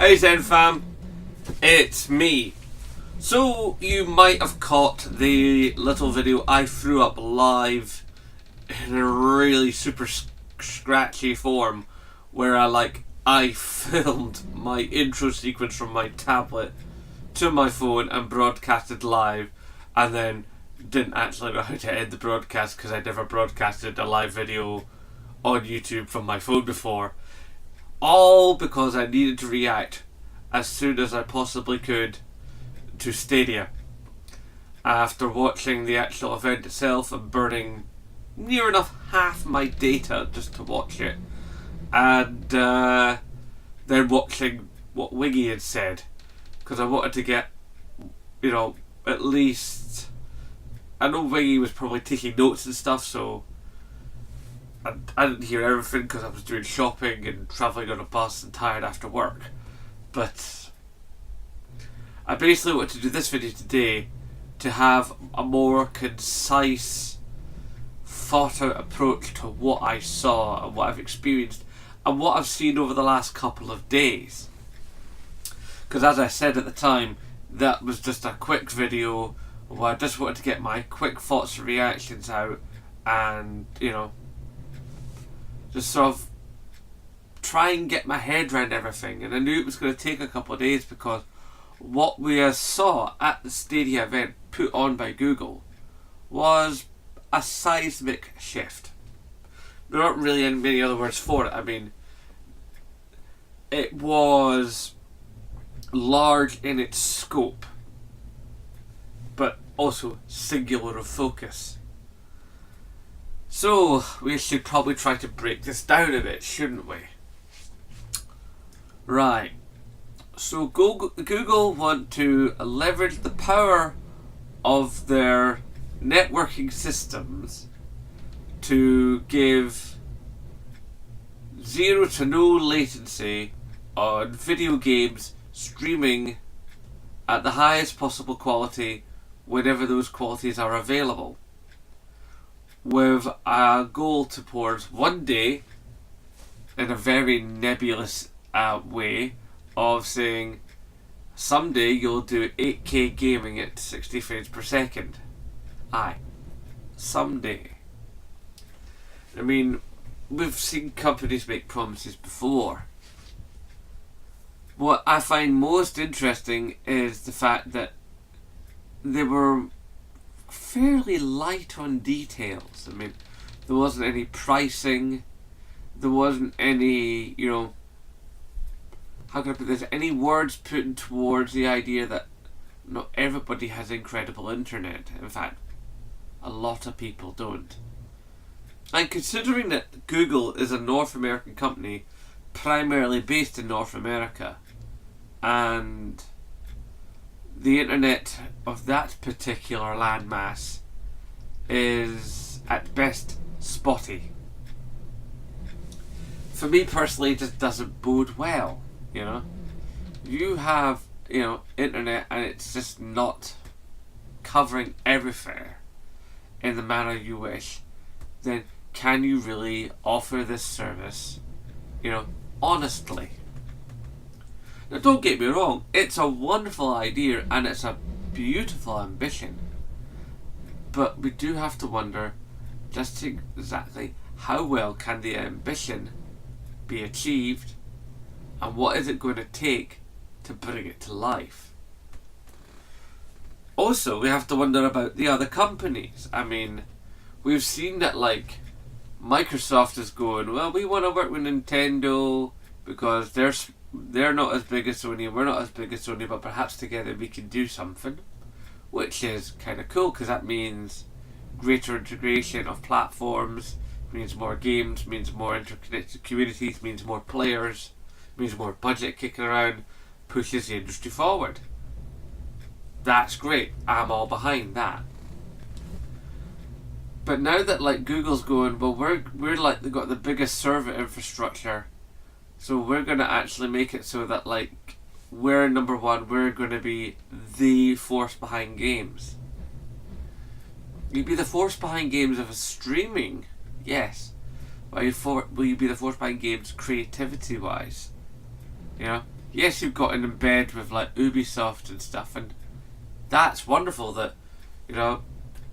Hey Zen fam, it's me. So you might have caught the little video I threw up live in a really super scratchy form where I filmed my intro sequence from my tablet to my phone and broadcasted live, and then didn't actually know how to end the broadcast because I never broadcasted a live video on YouTube from my phone before. All because I needed to react as soon as I possibly could to Stadia after watching the actual event itself and burning near enough half my data just to watch it, and then watching what Wiggy had said, because I wanted to get, at least, I know Wiggy was probably taking notes and stuff, so I didn't hear everything because I was doing shopping and travelling on a bus and tired after work. But I basically wanted to do this video today to have a more concise, thought out approach to what I saw and what I've experienced and what I've seen over the last couple of days. Because as I said at the time, that was just a quick video where I just wanted to get my quick thoughts and reactions out and, just sort of try and get my head around everything. And I knew it was going to take a couple of days because what we saw at the Stadia event put on by Google was a seismic shift. There aren't really many other words for it. I mean, it was large in its scope, but also singular of focus. So, we should probably try to break this down a bit, shouldn't we? Right. So, Google want to leverage the power of their networking systems to give zero to no latency on video games streaming at the highest possible quality whenever those qualities are available, with a goal towards one day, in a very nebulous way, of saying someday you'll do 8K gaming at 60 frames per second. Aye, someday. I mean, we've seen companies make promises before. What I find most interesting is the fact that they were fairly light on details. I mean, there wasn't any pricing, there wasn't any, how can I put this, any words put towards the idea that not everybody has incredible internet. In fact, a lot of people don't. And considering that Google is a North American company, primarily based in North America, and the internet of that particular landmass is at best spotty, for me personally it just doesn't bode well. You have internet and it's just not covering everywhere in the manner you wish, then can you really offer this service honestly? Now, don't get me wrong, it's a wonderful idea and it's a beautiful ambition, but we do have to wonder just exactly how well can the ambition be achieved and what is it going to take to bring it to life. Also, we have to wonder about the other companies. I mean, we've seen that Microsoft is going, well, we want to work with Nintendo because they're not as big as Sony and we're not as big as Sony, but perhaps together we can do something, which is kind of cool because that means greater integration of platforms, means more games, means more interconnected communities, means more players, means more budget kicking around, pushes the industry forward. That's great, I'm all behind that. But now that Google's going, well, we're they've got the biggest server infrastructure, so we're going to actually make it so that we're number one, we're going to be the force behind games. You'd be the force behind games of streaming, yes. Will you be the force behind games creativity wise? yes, you've got in bed with like Ubisoft and stuff, and that's wonderful that, you know,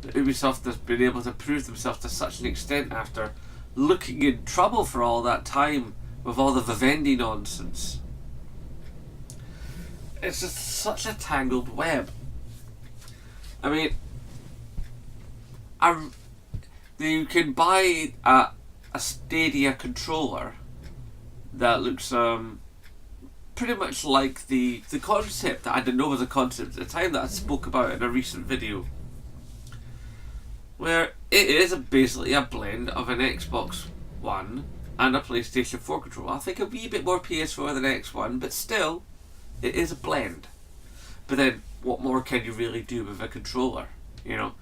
that Ubisoft has been able to prove themselves to such an extent after looking in trouble for all that time with all the Vivendi nonsense. It's just such a tangled web. I mean, you can buy a Stadia controller that looks pretty much like the concept that I didn't know was a concept at the time that I spoke about in a recent video, where it is basically a blend of an Xbox One and a PlayStation 4 controller. I think a wee bit more PS4 than X1, but still, it is a blend. But then, what more can you really do with a controller? You know,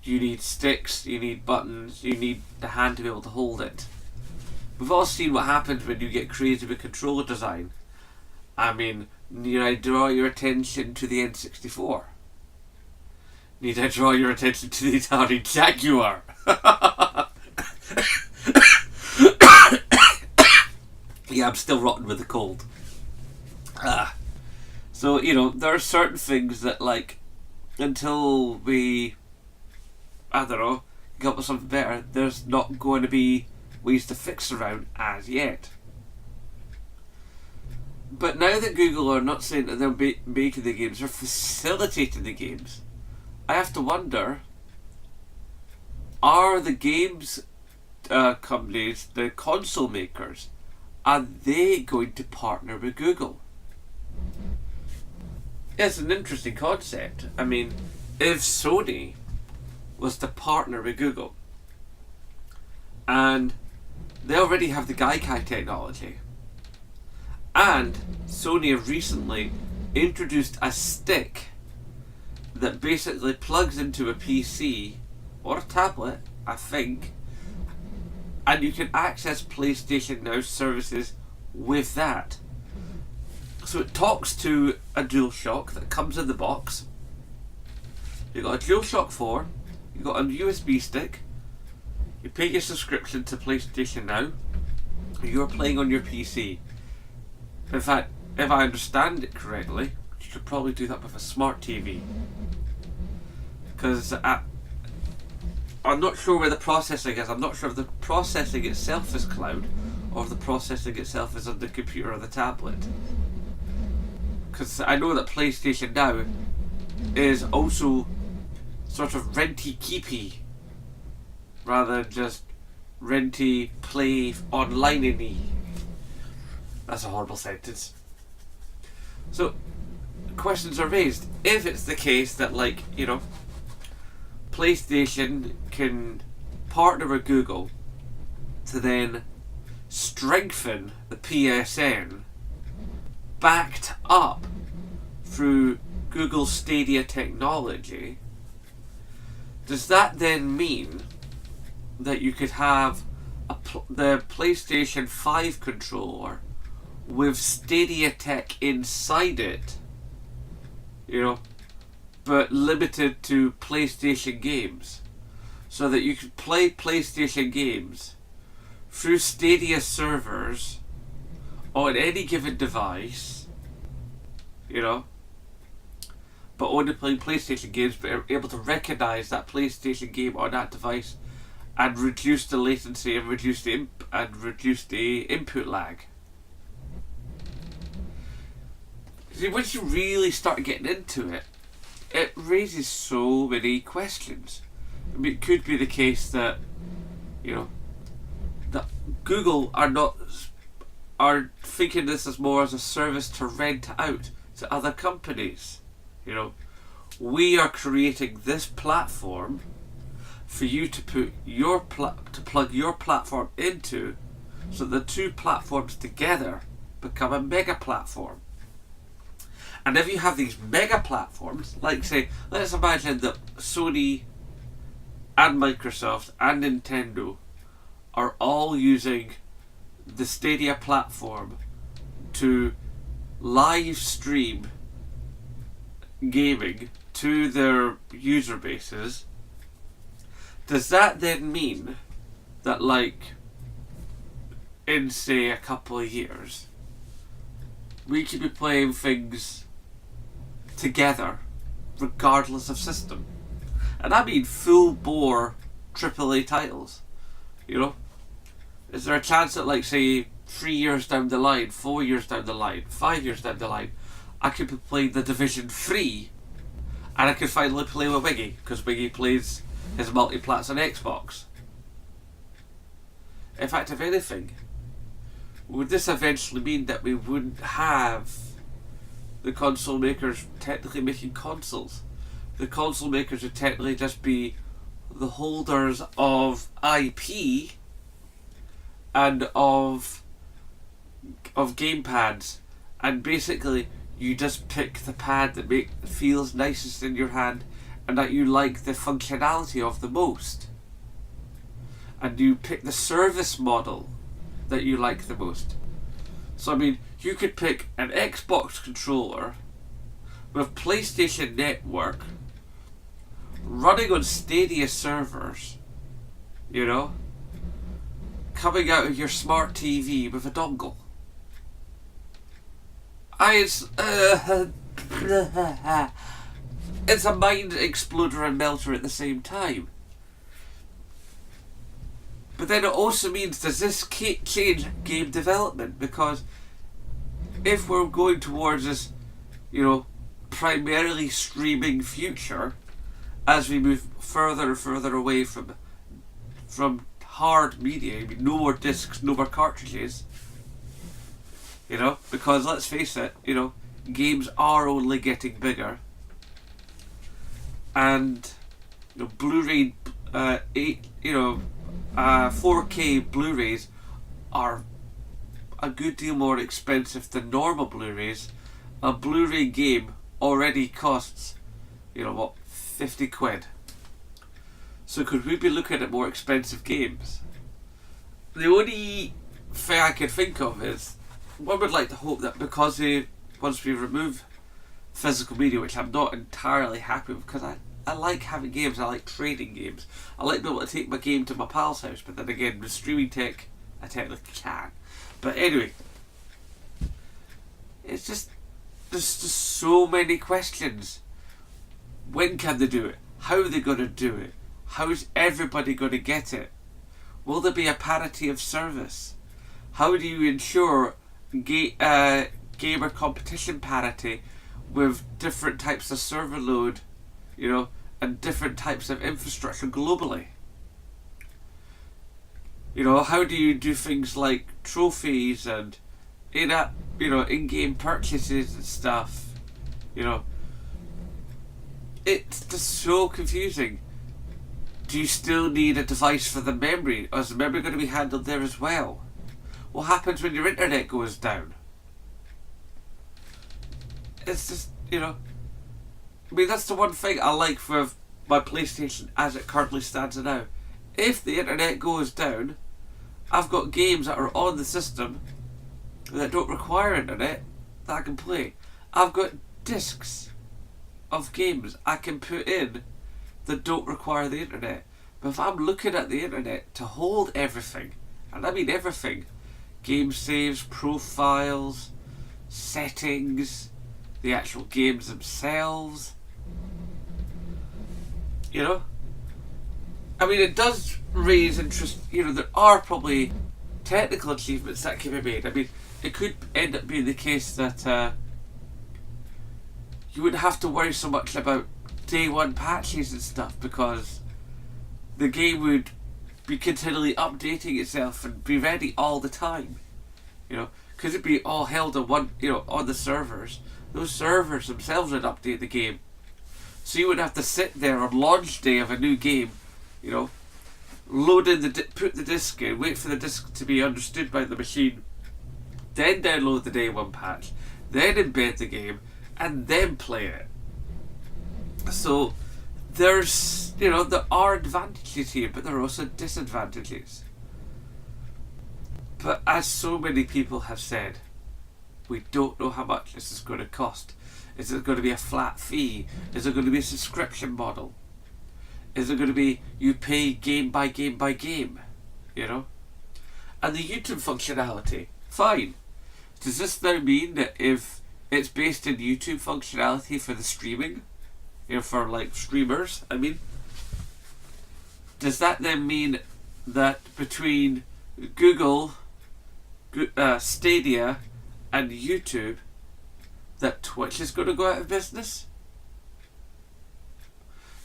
you need sticks, you need buttons, you need the hand to be able to hold it. We've all seen what happens when you get creative with controller design. I mean, need I draw your attention to the N64? Need I draw your attention to the Atari Jaguar? Yeah, I'm still rotten with the cold. So, you know, there are certain things that, like, until we, I don't know, come up with something better, there's not going to be ways to fix around as yet. But now that Google are not saying that they're making the games, they're facilitating the games, I have to wonder, are the games companies, the console makers, are they going to partner with Google? It's an interesting concept. I mean, if Sony was to partner with Google, and they already have the Gaikai technology, and Sony have recently introduced a stick that basically plugs into a PC or a tablet, I think, and you can access PlayStation Now services with that. So it talks to a DualShock that comes in the box. You've got a DualShock 4, you've got a USB stick, you pay your subscription to PlayStation Now, you're playing on your PC. In fact, if I understand it correctly, you could probably do that with a smart TV. Because I'm not sure where the processing is. I'm not sure if the processing itself is cloud or if the processing itself is on the computer or the tablet. Because I know that PlayStation Now is also sort of renty-keepy rather than just renty-play online-y. That's a horrible sentence. So, questions are raised. If it's the case that, like, you know, PlayStation can partner with Google to then strengthen the PSN backed up through Google Stadia technology, does that then mean that you could have the PlayStation 5 controller with Stadia tech inside it, you know, but limited to PlayStation games, so that you could play PlayStation games through Stadia servers on any given device, you know, but only playing PlayStation games, but are able to recognize that PlayStation game on that device and reduce the latency and reduce the input lag. See, once you really start getting into it, it raises so many questions. I mean, it could be the case that, you know, that Google are thinking this as more as a service to rent out to other companies. You know, we are creating this platform for you to put your plug your platform into, so the two platforms together become a mega platform. And if you have these mega platforms, like say, let's imagine that Sony and Microsoft and Nintendo are all using the Stadia platform to live stream gaming to their user bases, does that then mean that, like, in say a couple of years, we could be playing things together regardless of system. And I mean full bore AAA titles. You know? Is there a chance that, like, say, 3 years down the line, 4 years down the line, 5 years down the line, I could be playing The Division 3 and I could finally play with Wiggy, because Wiggy plays his multi-plats on Xbox? In fact, if anything, would this eventually mean that we wouldn't have the console makers technically making consoles? The console makers would technically just be the holders of IP and of gamepads, and basically you just pick the pad that feels nicest in your hand and that you like the functionality of the most, and you pick the service model that you like the most. So I mean, you could pick an Xbox controller with PlayStation Network running on Stadia servers, you know, coming out of your smart TV with a dongle. It's a mind exploder and melter at the same time. But then it also means, does this change game development? Because if we're going towards this, you know, primarily streaming future, as we move further and further away from hard media, I mean, no more discs, no more cartridges, you know, because let's face it, you know, games are only getting bigger, and you know, Blu-ray, 4K Blu-rays are a good deal more expensive than normal Blu-rays. A Blu-ray game already costs, you know what, 50 quid. So could we be looking at more expensive games? The only thing I can think of is, one would like to hope that because once we remove physical media, which I'm not entirely happy with, because I like having games, I like trading games, I like being able to take my game to my pal's house, but then again, with streaming tech, I technically can. But anyway, it's just, there's just so many questions. When can they do it? How are they going to do it? How is everybody going to get it? Will there be a parity of service? How do you ensure gamer competition parity with different types of server load, you know, and different types of infrastructure globally? You know, how do you do things like trophies and in-game purchases and stuff? You know, it's just so confusing. Do you still need a device for the memory? Or is the memory going to be handled there as well? What happens when your internet goes down? It's just, you know, I mean, that's the one thing I like with my PlayStation as it currently stands now. If the internet goes down, I've got games that are on the system that don't require internet that I can play. I've got discs of games I can put in that don't require the internet. But if I'm looking at the internet to hold everything, and I mean everything, game saves, profiles, settings, the actual games themselves, you know, I mean, it does raise interest. You know, there are probably technical achievements that can be made. I mean, it could end up being the case that you wouldn't have to worry so much about day one patches and stuff, because the game would be continually updating itself and be ready all the time. You know, because it'd be all held on one, you know, on the servers. Those servers themselves would update the game, so you wouldn't have to sit there on launch day of a new game, you know, load in put the disc in, wait for the disc to be understood by the machine, then download the day one patch, then embed the game, and then play it. So there's, you know, there are advantages here, but there are also disadvantages. But as so many people have said, we don't know how much this is going to cost. Is it going to be a flat fee? Is it going to be a subscription model? Is it going to be you pay game by game by game? You know? And the YouTube functionality, fine. Does this now mean that if it's based in YouTube functionality for the streaming, for like streamers, I mean, does that then mean that between Google, Stadia, and YouTube, that Twitch is going to go out of business?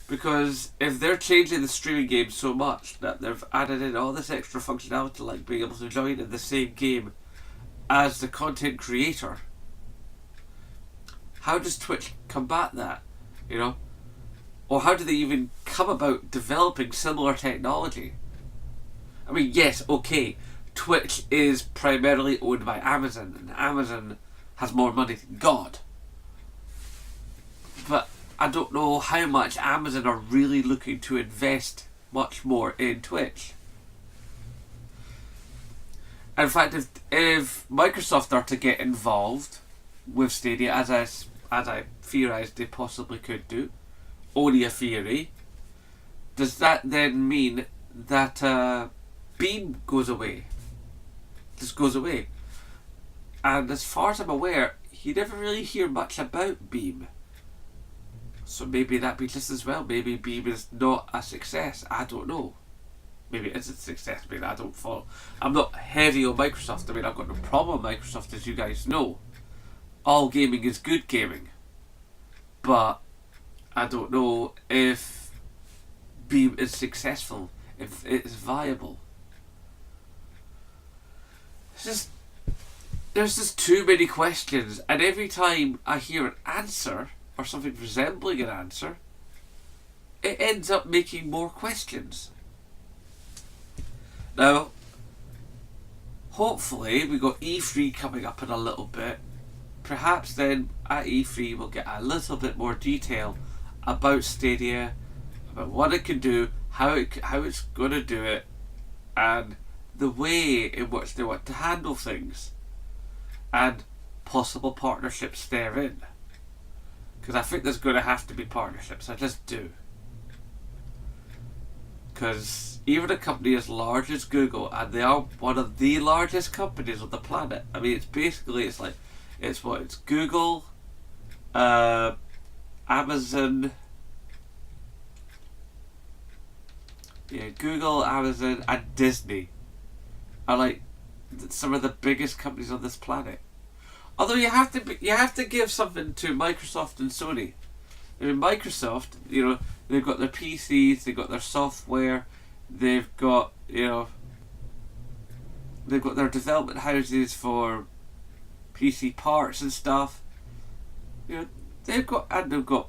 Because if they're changing the streaming game so much that they've added in all this extra functionality, like being able to join in the same game as the content creator, how does Twitch combat that? Or how do they even come about developing similar technology? I mean, yes, okay, Twitch is primarily owned by Amazon, and Amazon has more money than God. But I don't know how much Amazon are really looking to invest much more in Twitch. In fact, if Microsoft are to get involved with Stadia, as I theorised they possibly could do, only a theory, does that then mean that Beam goes away? Just goes away. And as far as I'm aware, you never really hear much about Beam. So maybe that be just as well. Maybe Beam is not a success. I don't know. Maybe it is a success. I mean, I don't follow. I'm not heavy on Microsoft. I mean, I've got no problem with Microsoft, as you guys know. All gaming is good gaming. But I don't know if Beam is successful, if it is viable. There's just too many questions, and every time I hear an answer, or something resembling an answer, it ends up making more questions. Now, hopefully we got E3 coming up in a little bit. Perhaps then at E3 we'll get a little bit more detail about Stadia, about what it can do, how it's going to do it, and the way in which they want to handle things, and possible partnerships therein. Because I think there's going to have to be partnerships. I just do. Because even a company as large as Google, and they are one of the largest companies on the planet. I mean, it's Google, Amazon, Google, Amazon, and Disney are like some of the biggest companies on this planet. Although you have to give something to Microsoft and Sony. I mean, Microsoft, they've got their PCs, they've got their software, they've got they've got their development houses for PC parts and stuff. They've got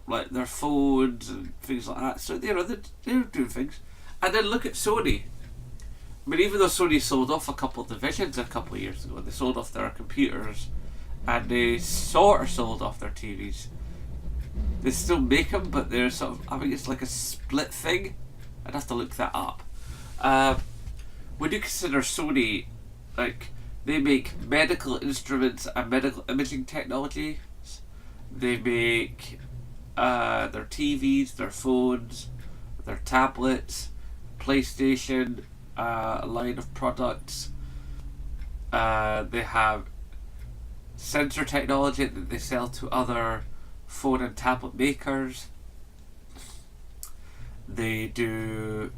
like their phones and things like that. So they're doing things. And then look at Sony. I mean, even though Sony sold off a couple of divisions a couple of years ago, they sold off their computers, and they sort of sold off their TVs. They still make them, but they're sort of, I think it's like a split thing. I'd have to look that up. Would you consider Sony, like, they make medical instruments and medical imaging technologies? They make their TVs, their phones, their tablets, PlayStation, a line of products. They have sensor technology that they sell to other phone and tablet makers. They do.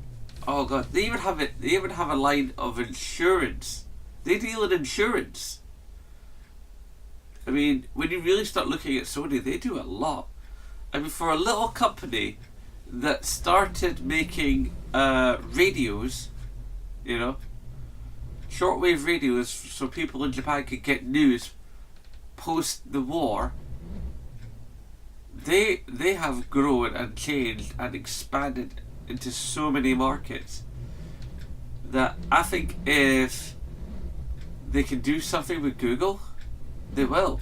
Oh god, they even have a line of insurance. They deal in insurance. I mean, when you really start looking at Sony, they do a lot. I mean, for a little company that started making radios, shortwave radios, so people in Japan could get news post the war, they have grown and changed and expanded into so many markets that I think if they can do something with Google, they will.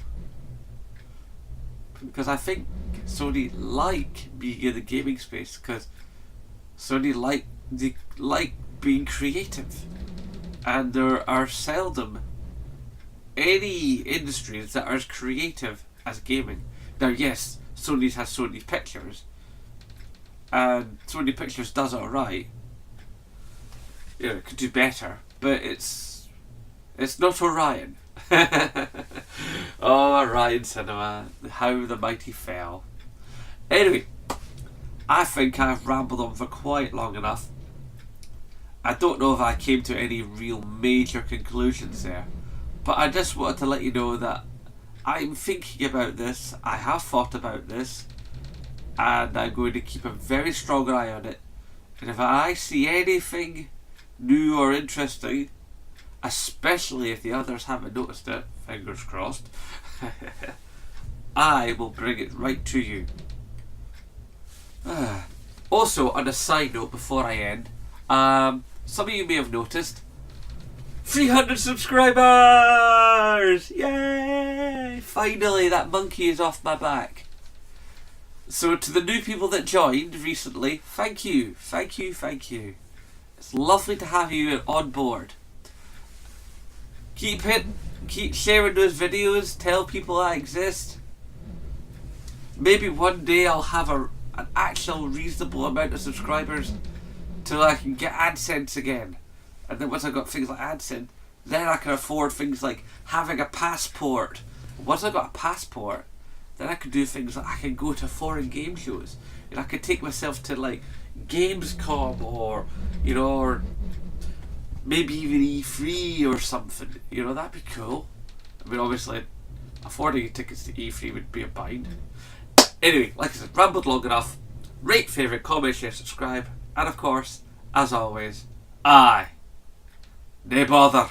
Because I think Sony like being in the gaming space, because Sony like being creative, and there are seldom any industries that are as creative as gaming. Now, yes, Sony has Sony Pictures, and Sony Pictures does alright. It could do better, but it's not Orion. Oh, Ryan Cinema, how the mighty fell. Anyway, I think I've rambled on for quite long enough. I don't know if I came to any real major conclusions there, but I just wanted to let you know that I'm thinking about this, I have thought about this, and I'm going to keep a very strong eye on it. And if I see anything new or interesting, especially if the others haven't noticed it, fingers crossed, I will bring it right to you. Also, on a side note before I end, some of you may have noticed 300 subscribers! Yay! Finally, that monkey is off my back. So to the new people that joined recently, thank you, thank you, thank you. It's lovely to have you on board. Keep sharing those videos, tell people I exist. Maybe one day I'll have an actual reasonable amount of subscribers till I can get AdSense again. And then once I've got things like AdSense, then I can afford things like having a passport. Once I've got a passport, then I can do things like I can go to foreign game shows. And I could take myself to like Gamescom or, you know, or maybe even E3 or something. You know, that'd be cool. I mean, obviously, affording tickets to E3 would be a bind. Anyway, like I said, rambled long enough. Rate, favourite, comment, share, subscribe. And of course, as always, aye, nae bother.